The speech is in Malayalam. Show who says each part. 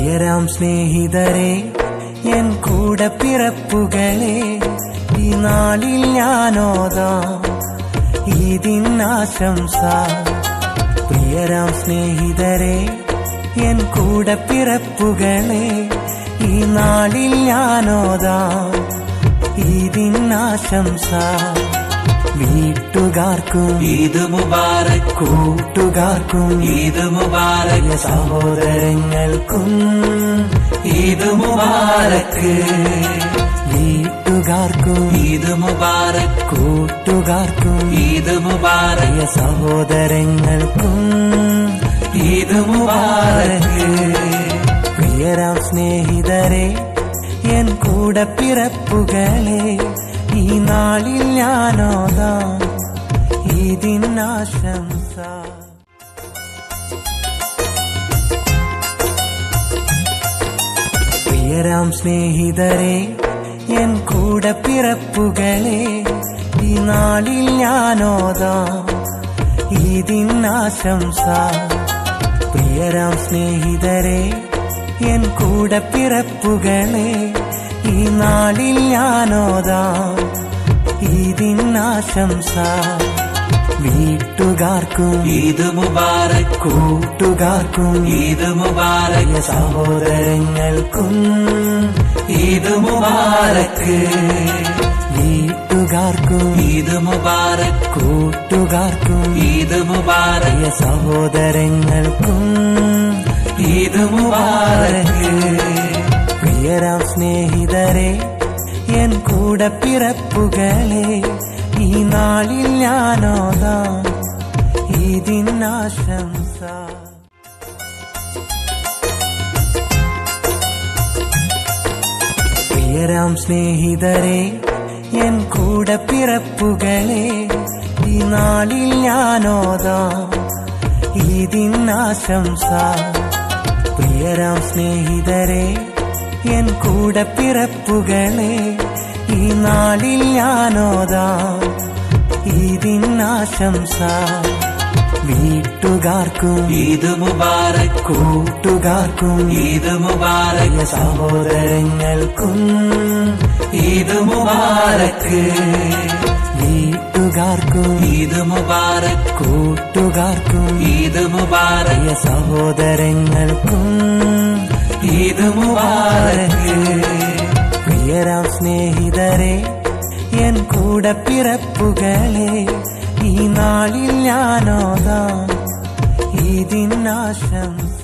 Speaker 1: പ്രിയരാം സ്നേഹിതരെ, എൻ കൂടെ പിറപ്പുകളെ, ഈ നാളിൽ ഞാനോതാം ഈദിനാശംസ. പ്രിയരാം സ്നേഹിതരെ, എൻ കൂടെ പിറപ്പുകളെ, ഈ നാളിൽ ഞാനോതാം ഈദിനാശംസ. വീട്ടുകാർക്കും ഈദ് മുബാറക്, കൂട്ടുകാർക്കും ഈദ് മുബാറക്, സഹോദരങ്ങൾക്കും ഈദ് മുബാറക്. വീട്ടുകാർക്കും ഈദ് മുബാറക്, കൂട്ടുകാർക്കും ഈദ് മുബാറക്, സഹോദരങ്ങൾക്കും ഈദ് മുബാറക്. പ്രിയരാം സ്നേഹിതരെ, എൻ കൂടെ പിറപ്പുകളെ, ഈ നാളിൽ ഞാനോതാം ഈദിനാശംസ. പ്രിയരാം സ്നേഹിതരെ, എൻ കൂടെ പിറപ്പുകളെ, ഈ നാളിൽ ഞാനോതാം ഈദിനാശംസ. പ്രിയരാം സ്നേഹിതരെ, എൻ കൂടെ പിറപ്പുകളെ, ഈ നാളിൽ ഞാനോതാം ഈദിനാശംസ. വീട്ടുകാർക്കും ഈദ് മുബാറക്, കൂട്ടുകാർക്കും ഈദ് മുബാറക്, സഹോദരങ്ങൾക്കും ഈദ് മുബാറക്. വീട്ടുകാർക്കും ഈദ് മുബാറക്, കൂട്ടുകാർക്കും ഈദ് മുബാറക്, സഹോദരങ്ങൾക്കും ഈദ് മുബാറക്. പ്രിയരാം സ്നേഹിതരെ, എൻ കൂടെ പിറപ്പുകളെ, ഈ നാളിൽ ഞാനോതാം ഈദിനാശംസ. പ്രിയരാം സ്നേഹിതരെ, എൻ കൂടെ പിറപ്പുകളെ, ഈ നാളിൽ ഞാനോതാം ഈദിനാശംസ. പ്രിയരാം സ്നേഹിതരെ, എൻ കൂടെ പിറപ്പുകളെ, ഈ നാളിൽ ഞാനോതാം ഈദിനാശംസ. വീട്ടുകാർക്കും ഈദ് മുബാറക്, കൂട്ടുകാർക്കും ഈദ് മുബാറക്, സഹോദരങ്ങൾക്കും ഈദ് മുബാറക്. വീട്ടുകാർക്കും ഈദ് മുബാറക്, കൂട്ടുകാർക്കും ഈദ് മുബാറക്, സഹോദരങ്ങൾക്കും ഈദ് മുബാറക്. പ്രിയരാം സ്നേഹിതരെ, എൻ കൂടെ പിറപ്പുകളെ, ഈ നാളിൽ ഞാനോതാം ഈദിനാശംസ.